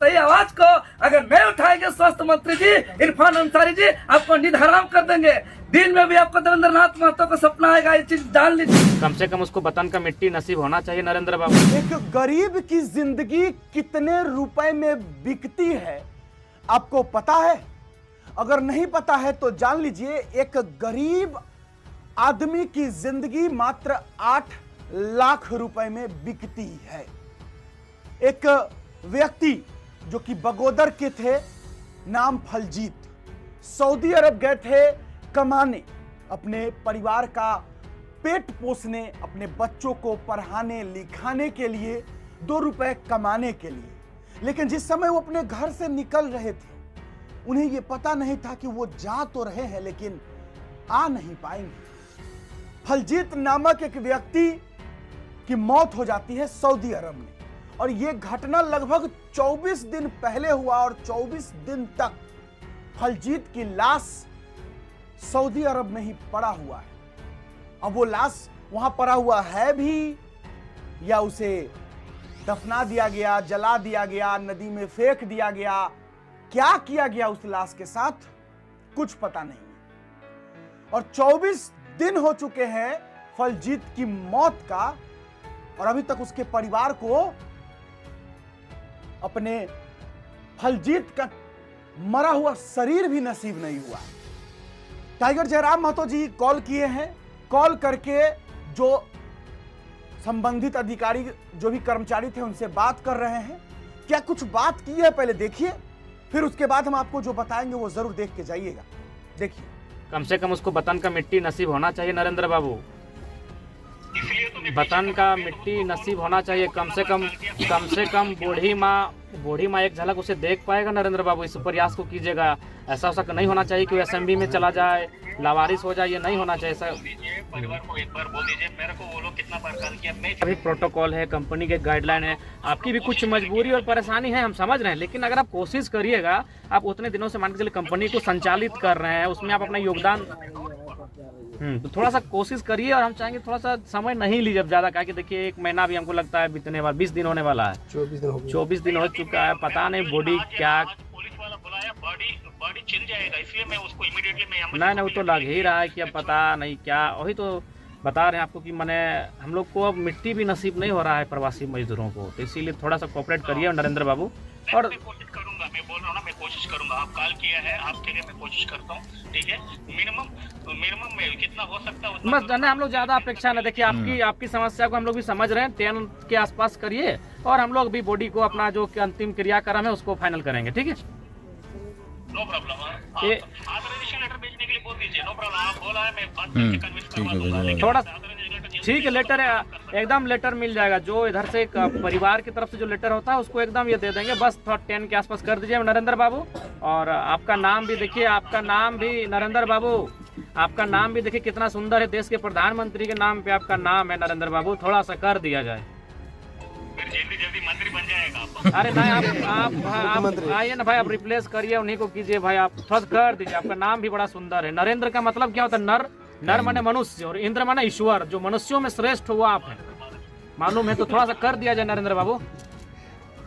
सही आवाज को अगर नहीं उठाएंगे स्वास्थ्य मंत्री जी इरफान अंसारी जी आपको नींद हराम कर देंगे। दिन में भी आपको देवेंद्र नाथ महतो का सपना आएगा, ये चीज जान लीजिए। कम से कम उसको वतन का मिट्टी नसीब होना चाहिए नरेंद्र बाबू। एक गरीब की जिंदगी कितने रुपए में बिकती है आपको पता है? अगर नहीं पता है तो जान लीजिए, एक गरीब आदमी की जिंदगी मात्र 8 लाख रुपए में बिकती है। एक व्यक्ति जो कि बगोदर के थे, नाम फलजीत, सऊदी अरब गए थे कमाने, अपने परिवार का पेट पोसने, अपने बच्चों को पढ़ाने लिखाने के लिए, 2 रुपए कमाने के लिए। लेकिन जिस समय वो अपने घर से निकल रहे थे, उन्हें ये पता नहीं था कि वो जा तो रहे हैं लेकिन आ नहीं पाएंगे। फलजीत नामक एक व्यक्ति की मौत हो जाती है सऊदी अरब में, और यह घटना लगभग 24 दिन पहले हुआ और 24 दिन तक फलजीत की लाश सऊदी अरब में ही पड़ा हुआ है। अब वो लाश वहां पड़ा हुआ है भी, या उसे दफना दिया गया, जला दिया गया, नदी में फेंक दिया गया, क्या किया गया उस लाश के साथ कुछ पता नहीं है। और 24 दिन हो चुके हैं फलजीत की मौत का, और अभी तक उसके परिवार को अपने फलजीत का मरा हुआ शरीर भी नसीब नहीं हुआ। टाइगर जयराम महतो जी कॉल किए हैं, कॉल करके जो संबंधित अधिकारी, जो भी कर्मचारी थे, उनसे बात कर रहे हैं। क्या कुछ बात की है पहले देखिए, फिर उसके बाद हम आपको जो बताएंगे वो जरूर देख के जाइएगा। देखिए, कम से कम उसको वतन का मिट्टी नसीब होना चाहिए नरेंद्र बाबू। वतन का मिट्टी नसीब होना चाहिए। कम से कम बूढ़ी माँ एक झलक उसे देख पाएगा नरेंद्र बाबू। इस प्रयास को कीजिएगा। ऐसा नहीं होना चाहिए कि वो असेंबली में चला जाए, लावारिस हो जाए, ये नहीं होना चाहिए सर। परिवार को एक बार बोल दीजिए, मेरे को वो लोग कितना बार कॉल किया। अभी प्रोटोकॉल है, कंपनी के गाइडलाइन है, आपकी भी कुछ मजबूरी और परेशानी है, हम समझ रहे हैं, लेकिन अगर आप कोशिश करिएगा, आप उतने दिनों से मान के चलिए कंपनी को संचालित कर रहे हैं, उसमें आप अपना योगदान तो थोड़ा सा कोशिश करिए। और हम चाहेंगे थोड़ा सा समय नहीं लीजिए ज्यादा, क्या कि देखिए 1 महीना भी हमको लगता है बीतने वाला, 20 दिन होने वाला है, 24 दिन हो चुका है। पता नहीं बॉडी क्या, पुलिस वाला बुलाया, बॉडी छिल जाएगा, इसलिए मैं उसको इमीडिएटली नहीं वो तो लग ही रहा है कि अब पता नहीं क्या। वही तो बता रहे हैं आपको कि मैंने हम लोग को अब मिट्टी भी नसीब नहीं हो रहा है प्रवासी मजदूरों को, तो इसीलिए थोड़ा सा कोऑपरेट करिए नरेंद्र बाबू। और कोशिश करूंगा, मैं बोल रहा हूँ ना, मैं कोशिश करूंगा। आप कॉल किया है, आपके लिए मैं कोशिश करता हूँ, ठीक है। मिनिमम में कितना हो सकता है उतना बस हम लोग ज्यादा अपेक्षा न देखिए। आपकी समस्या को हम लोग भी समझ रहे हैं। 10 के आसपास करिए, और हम लोग भी बॉडी को अपना जो अंतिम क्रियाक्रम है उसको फाइनल करेंगे, ठीक है। No problem. ऑथराइजेशन लेटर भेजने के लिए बोल दीजिए, नो प्रॉब्लम। आप बोला है, मैं बात करके कन्विंस करवा दूंगा। थोड़ा ठीक है, लेटर एकदम लेटर मिल जाएगा। जो इधर से परिवार की तरफ से जो लेटर होता है उसको एकदम ये दे देंगे। बस थोड़ा 10 के आसपास कर दीजिए नरेंद्र बाबू। और आपका नाम भी देखिए, आपका नाम भी नरेंद्र बाबू, आपका नाम भी देखिए कितना सुंदर है। देश के प्रधानमंत्री के नाम पे आपका नाम है नरेंद्र बाबू, थोड़ा सा कर दिया जाए। जल्दी मंत्री बन जाएगा। अरे नहीं, आप आइए ना भाई, आप रिप्लेस करिए, उन्हीं को कीजिए भाई, आप थोड़ा कर दीजिए। आपका नाम भी बड़ा सुंदर है। नरेंद्र का मतलब क्या होता है? नर माने मनुष्य, और इंद्र माने ईश्वर, जो मनुष्यों में श्रेष्ठ हुआ आप है, मालूम है। तो थोड़ा सा कर दिया जाए नरेंद्र बाबू।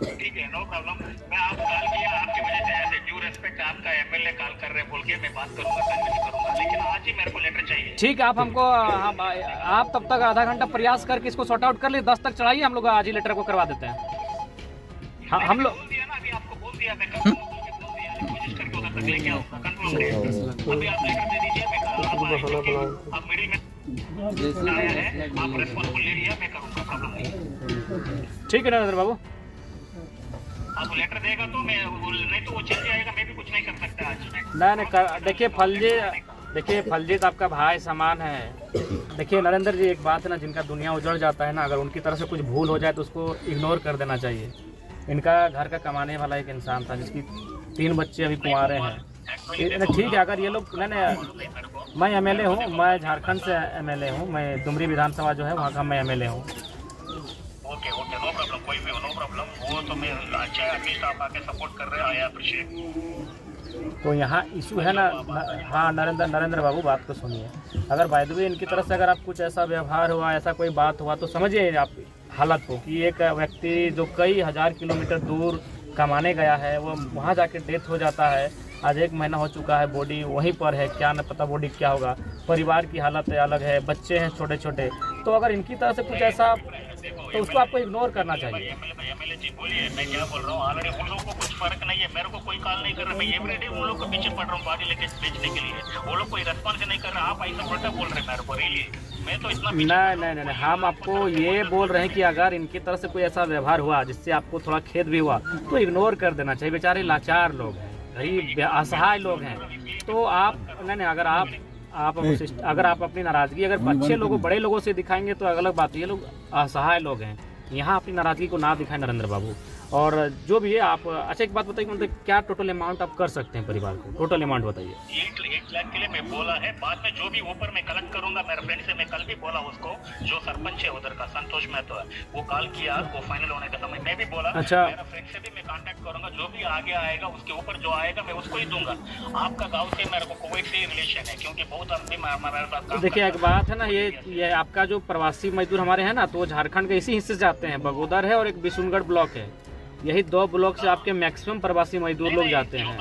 ठीक है, नो प्रॉब्लम। मैं आप कॉल किया, आपकी वजह से ऐसे ड्यू रेस्पेक्ट आपका एमएलए कॉल कर रहे बोल के मैं बात करूंगा, कन्विंस करूंगा, लेकिन आज ही मेरे को लेटर चाहिए। ठीक है, आप हमको आप तब तक आधा घंटा प्रयास करके इसको सॉर्ट आउट कर लिए। 10 तक चढ़ाइए, हम लोग आज ही लेटर को करवा देते हैं। हम लोग बोल दिया ना, अभी आपको बोल दिया, मैं बोल दिया, कोशिश करके उधर तक लेके आऊंगा, कंफर्म करिए। अभी आप लेटर दे दीजिए, मैं आप मिडिल में आया है, आप रिस्पॉन्सिबल ले लिया, मैं करूंगा, प्रॉब्लम नहीं। ठीक है नरेंद्र बाबू, आप लेटर देगा तो मैं, नहीं तो वो चल जाएगा, मैं भी कुछ नहीं कर सकता आज। नहीं देखिए फलजीत आपका भाई समान है। देखिए नरेंद्र जी, एक बात है ना, जिनका दुनिया उजड़ जाता है ना, अगर उनकी तरफ से कुछ भूल हो जाए तो उसको इग्नोर कर देना चाहिए। इनका घर का कमाने वाला एक इंसान था, जिसकी 3 बच्चे अभी कुंवारे हैं। ठीक है, अगर ये लोग मैं एमएलए हूँ, मैं झारखंड से एमएलए हूँ, मैं डुमरी विधानसभा जो है वहाँ का मैं एमएलए हूँ। ओके, नो प्रॉब्लम, कोई भी हो, नो प्रॉब्लम। वो तो मैं अच्छा है, एटलीस्ट आप आके सपोर्ट कर रहे हो, आई अप्रिशिएट। तो यहाँ इशू है ना। हाँ नरेंद्र बाबू, बात को सुनिए। अगर बाय द वे इनकी तरफ से अगर आप कुछ ऐसा व्यवहार हुआ, ऐसा कोई बात हुआ, तो समझिए आप हालत को कि एक व्यक्ति जो कई 1000 किलोमीटर दूर कमाने गया है, वो वहाँ जाके डेथ हो जाता है। आज 1 महीना हो चुका है, बॉडी वहीं पर है, क्या न पता बॉडी क्या होगा। परिवार की हालत अलग है, बच्चे हैं छोटे छोटे। तो अगर इनकी तरफ से कुछ ऐसा, तो उसको आपको इग्नोर करना चाहिए। एमएलए जी बोलिए, मैं क्या बोल रहा हूँ, ऑलरेडी उन लोगों को कुछ फर्क नहीं है, मेरे को कोई कॉल नहीं कर रहा, मैं एवरीडे उन लोग को पीछे पड़ रहा हूँ बॉडी लेके बेचने के लिए, वो लोग कोई रेस्पॉन्स नहीं कर रहा। आप ऐसा उल्टा बोल रहे हैं मेरे को, रियली मैं तो इतना नहीं, हम आपको ये बोल रहे हैं कि अगर इनकी तरफ से कोई ऐसा व्यवहार हुआ जिससे आपको थोड़ा खेद भी हुआ, तो इग्नोर कर देना चाहिए। बेचारे लाचार लोग हैं, गरीब असहाय लोग हैं। तो आप नहीं, अगर आप अपनी नाराजगी अगर अच्छे लोगों बड़े लोगों से दिखाएंगे तो अलग बात है। ये लोग असहाय लोग हैं, यहाँ अपनी नाराजगी को ना दिखाएं नरेंद्र बाबू। और जो भी है आप, अच्छा एक बात बताइए, मतलब क्या टोटल अमाउंट आप कर सकते हैं परिवार को? टोटल अमाउंट बताइए। 1 लाख के लिए मैं बोला है, बाद में जो भी ऊपर मैं कलेक्ट करूंगा। मेरे फ्रेंड से मैं कल भी बोला उसको, जो सरपंच है उधर का संतोष महतो है, वो कॉल किया, वो फाइनल होने का समय मैं भी बोला। अच्छा, मेरा फ्रेंड से भी मैं कांटेक्ट करूंगा, जो भी आगे आएगा उसके ऊपर जो आएगा मैं उसको ही दूंगा। आपका गाँव से मेरे को कोई से रिलेशन है, क्योंकि बहुत आदमी हमारे साथ। देखिए एक बात है ना, ये आपका जो प्रवासी मजदूर हमारे हैं ना, तो झारखंड के इसी हिस्से से जाते हैं, बगोदर है और एक बिशुनगढ़ ब्लॉक है। यही 2 ब्लॉक से आपके मैक्सिमम प्रवासी मजदूर लोग जाते हैं।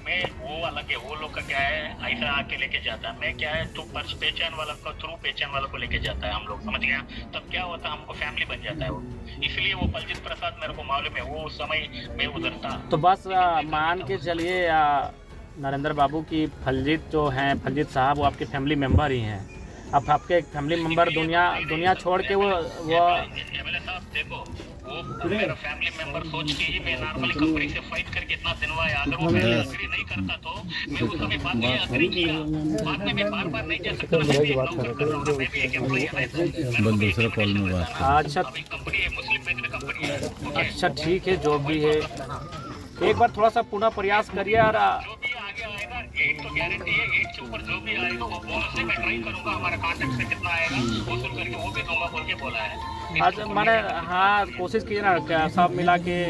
मैं वो अलग है, वो लोग का क्या है, ऐसा आके लेके जाता है। मैं क्या है, तो पहचान वाला को थ्रू पहचान वाला को लेके जाता है हम लोग, समझ गया। तब क्या होता है, हमको फैमिली बन जाता है वो। इसलिए वो बलजीत प्रसाद मेरे को मालूम है, वो समय में उधर था। तो बस मान के चलिए नरेंद्र बाबू की फलजीत जो हैं, फलजीत साहब, वो आपके फैमिली मेम्बर ही हैं। अब आपके एक फैमिली मेम्बर दुनिया छोड़ के वो एमएलए साहब देखो, वो मेरा फैमिली मेंबर सोच के ही मैं नॉर्मली कंपनी से फाइट करके इतना दिनवाया। अगर वो मेरे एग्री नहीं करता तो मैं उस समय बाद में एग्री किया। बाद में मैं बार नहीं जा सकता, मैं भी नौकरी कर रहा हूं, मैं भी एक एम्प्लॉई हूं। दूसरा कॉल में बात। अच्छा, अभी कंपनी है, मुस्लिम बेस्ड कंपनी है। अच्छा ठीक है, जो भी है एक बार थोड़ा सा पुनः प्रयास करिए। और जो भी आगे आएगा 8 तो गारंटी है, 8 के ऊपर जो भी आएगा वो बोनस से मैं ट्राई करूंगा। हमारा कॉन्ट्रैक्ट से कितना आएगा वसूल करके वो भी दूंगा बोल के बोला है। अच्छा, मैंने हाँ कोशिश कीजिए ना, क्या सब मिला के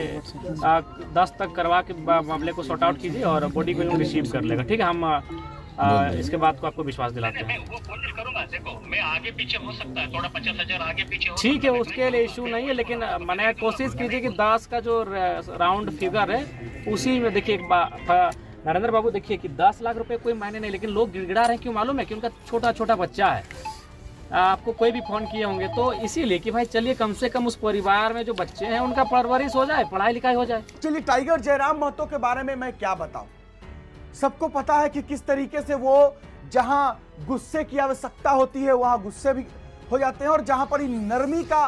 10 तक करवा के मामले को सॉर्ट आउट कीजिए और बॉडी को रिसीव कर लेगा। ठीक है, हम इसके बाद को आपको विश्वास दिलाते हैं। मैं वो कोशिश करूंगा। देखो मैं आगे पीछे हो सकता है, थोड़ा 50,000 आगे पीछे हो। ठीक है, उसके लिए इशू नहीं है, लेकिन मैंने कोशिश कीजिए कि 10 का जो राउंड फिगर है उसी में देखिए। नरेंद्र बाबू देखिए कि 10 लाख रुपए कोई मायने नहीं, लेकिन लोग गिड़गिड़ा रहे हैं। क्यों मालूम है? कि उनका छोटा छोटा बच्चा है। आपको कोई भी फोन किए होंगे तो इसीलिए कि भाई चलिए कम से कम उस परिवार में जो बच्चे हैं उनका परवरिश हो जाए, पढ़ाई लिखाई हो जाए। चलिए, टाइगर जयराम महतो के बारे में मैं क्या बताऊं। सबको पता है कि किस तरीके से वो जहां गुस्से की आवश्यकता होती है वहां गुस्से भी हो जाते हैं, और जहां पर नरमी का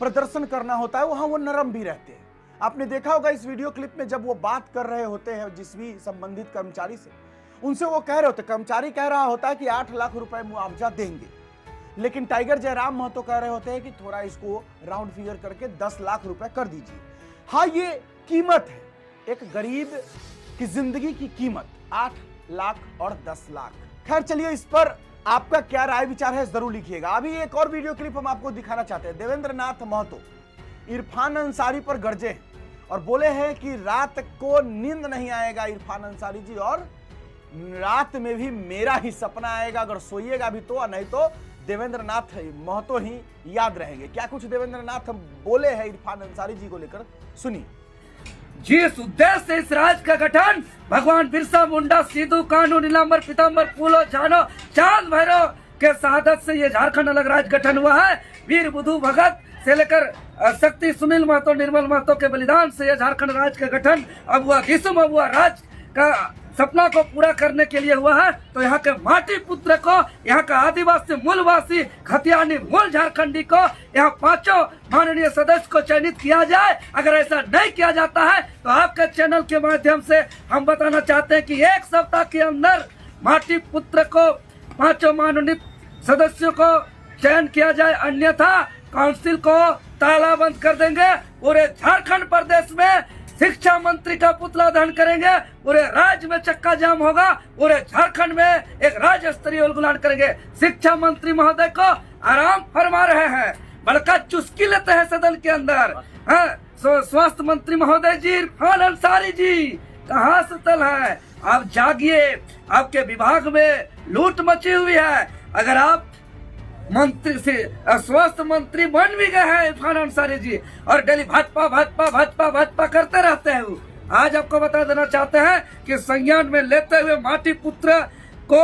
प्रदर्शन करना होता है वहां वो नरम भी रहते हैं। आपने देखा होगा इस वीडियो क्लिप में, जब वो बात कर रहे होते हैं जिस भी संबंधित कर्मचारी से, उनसे वो कह रहे होते, कर्मचारी कह रहा होता है कि 8 लाख रुपए मुआवजा देंगे, लेकिन टाइगर जयराम महतो कह रहे होते हैं कि थोड़ा इसको राउंड फिगर करके 10 लाख रुपए कर दीजिए। हाँ, ये कीमत है एक गरीब की जिंदगी की कीमत, 8 लाख और 10 लाख। खैर चलिए, इस पर आपका क्या राय विचार है जरूर लिखिएगा। अभी एक और वीडियो क्लिप हम आपको दिखाना चाहते हैं। देवेंद्र नाथ महतो इरफान अंसारी पर गरजे हैं और बोले हैं कि रात को नींद नहीं आएगा इरफान अंसारी जी, और रात में भी मेरा ही सपना आएगा, अगर सोइएगा भी तो, नहीं तो देवेंद्र नाथ महतो ही याद रहेंगे। क्या कुछ देवेंद्र नाथ बोले हैं इरफान अंसारी जी को लेकर, सुनिए। जिस उद्देश्य से इस राज्य का गठन भगवान बिरसा मुंडा, सिद्धू कानू, नीलांबर, पीतांबर, फूलो, जानो, चांद भैरव के शहादत से ये झारखंड अलग राज्य गठन हुआ है। वीर बुधू भगत से लेकर शक्ति सुनील महतो, निर्मल महतो के बलिदान से यह झारखंड राज्य का गठन अब हुआ। किस्म अब हुआ राज्य का सपना को पूरा करने के लिए हुआ है। तो यहाँ के माटी पुत्र को, यहाँ का आदिवासी मूलवासी खतियानी मूल झारखंडी को, यहाँ 5 माननीय सदस्य को चयनित किया जाए। अगर ऐसा नहीं किया जाता है तो आपके चैनल के माध्यम से हम बताना चाहते हैं कि 1 सप्ताह के अंदर माटी पुत्र को 5 माननीय सदस्यों को चयन किया जाए, अन्यथा काउंसिल को तालाबंद कर देंगे। पूरे झारखंड प्रदेश में शिक्षा मंत्री का पुतला दहन करेंगे, पूरे राज्य में चक्का जाम होगा, पूरे झारखंड में एक राज्य स्तरीय उलगुलान करेंगे। शिक्षा मंत्री महोदय को आराम फरमा रहे हैं, बड़का चुस्की लेते हैं सदन के अंदर। स्वास्थ्य मंत्री महोदय जी, इरफान अंसारी जी, कहाँ सुतल है? आप जागिए, आपके विभाग में लूट मची हुई है। अगर आप मंत्री से स्वास्थ्य मंत्री बन भी गए हैं इरफान अंसारी जी, और डेली भाजपा भाजपा भाजपा भाजपा करते रहते हैं वो। आज आपको बता देना चाहते हैं कि संज्ञान में लेते हुए माटी पुत्र को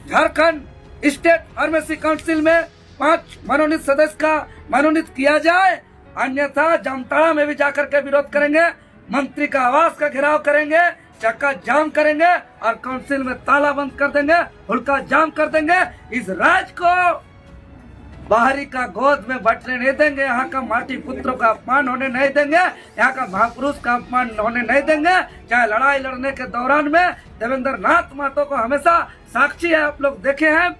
झारखंड स्टेट फार्मेसी काउंसिल में 5 मनोनीत सदस्य का मनोनीत किया जाए, अन्यथा जामताड़ा में भी जाकर के विरोध करेंगे, मंत्री का आवास का घेराव करेंगे, चक्का जाम करेंगे और काउंसिल में ताला बंद कर देंगे, हुड़का जाम कर देंगे। इस राज्य को बाहरी का गोद में बटने नहीं देंगे, यहाँ का माटी पुत्रों का अपमान होने नहीं देंगे, यहाँ का महापुरुष का अपमान होने नहीं देंगे। चाहे लड़ाई लड़ने के दौरान में देवेंद्र नाथ महतो को हमेशा साक्षी है, आप लोग देखे हैं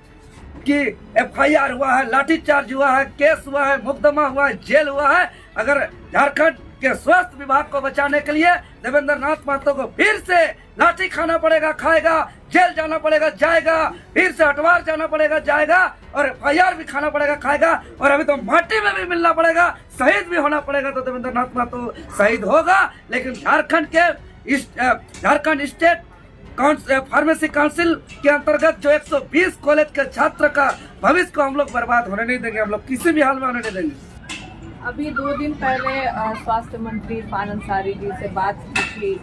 कि FIR हुआ है, लाठीचार्ज हुआ है, केस हुआ है, मुकदमा हुआ है, जेल हुआ है। अगर झारखंड के स्वास्थ्य विभाग को बचाने के लिए देवेंद्र नाथ महतो को फिर से लाठी खाना पड़ेगा, खाएगा, जेल जाना पड़ेगा, जाएगा, फिर से हटवार जाना पड़ेगा, जाएगा, और FIR भी खाना पड़ेगा, खाएगा, और अभी तो माटी में भी मिलना पड़ेगा, शहीद भी होना पड़ेगा। तो देवेंद्र नाथ महतो शहीद होगा, लेकिन झारखंड स्टेट फार्मेसी काउंसिल के अंतर्गत जो 120 कॉलेज के छात्र का भविष्य को हम लोग बर्बाद होने नहीं देंगे, हम लोग किसी भी हाल में होने नहीं देंगे। अभी 2 दिन पहले स्वास्थ्य मंत्री इरफान अंसारी जी से बात की थी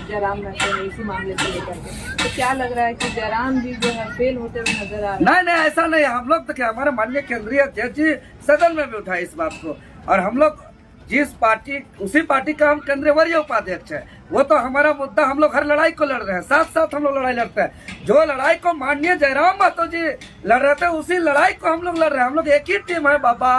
जयराम महतो ने इसी मामले को लेकर के, तो क्या लग रहा है कि जयराम जी जो है फेल होते हुए नजर आ रहे हैं? नहीं, ऐसा नहीं। हम लोग तो क्या, हमारे माननीय केंद्रीय अध्यक्ष जी सदन में भी उठाए इस बात को, और हम लोग जिस पार्टी, उसी पार्टी का हम केंद्रीय वरीय उपाध्यक्ष है, वो तो हमारा मुद्दा, हम लोग हर लड़ाई को लड़ रहे हैं, साथ साथ हम लोग लड़ाई लड़ते हैं। जो लड़ाई को माननीय जयराम महतो जी लड़ रहे थे, उसी लड़ाई को हम लोग लड़ रहे हैं। हम लोग एक ही टीम है बाबा,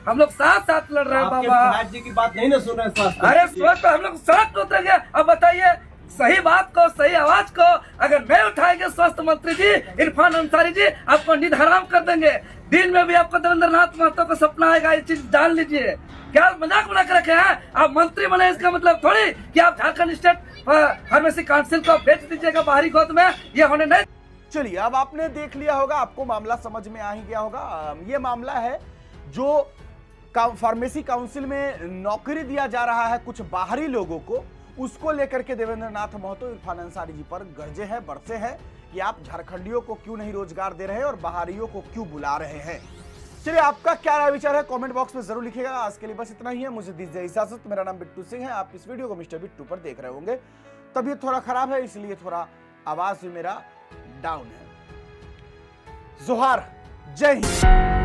हम लोग साथ साथ लड़ रहे हैं बाबा। जी की बात नहीं ना सुन रहे, अरे स्वस्थ हम लोग सड़क पे उतरेंगे। अब बताइए, सही बात को, सही आवाज को अगर नहीं उठाएंगे स्वास्थ्य मंत्री जी इरफान अंसारी जी, आपको नींद हराम कर देंगे। दिन में भी आपको देवेंद्र नाथ महतो का सपना आएगा, ये चीज जान लीजिए। क्या मजाक बना कर रखे हैं? आप मंत्री बने, इसका मतलब थोड़ी कि आप झारखंड स्टेट फार्मेसी काउंसिल को बेच दीजिएगा बाहरी गोद में, ये होने नहीं। चलिए, अब आपने देख लिया होगा, आपको मामला समझ में आ ही गया होगा। ये मामला है जो फार्मेसी काउंसिल में नौकरी दिया जा रहा है कुछ बाहरी लोगों को, उसको लेकर के देवेंद्र नाथ महतो इरफान अंसारी जी पर गरजे हैं, बरसे हैं कि आप झारखंडियों को क्यों नहीं रोजगार दे रहे हैं और बाहरियों को क्यों बुला रहे हैं। चलिए, आपका क्या राय विचार है कमेंट बॉक्स में जरूर लिखिएगा। आज के लिए बस इतना ही है, मुझे दीजिए इजाजत। मेरा नाम बिट्टू सिंह है, आप इस वीडियो को मिस्टर बिट्टू पर देख रहे होंगे। तबीयत थोड़ा खराब है, इसलिए थोड़ा आवाज भी मेरा डाउन है। जोहार, जय हिंद।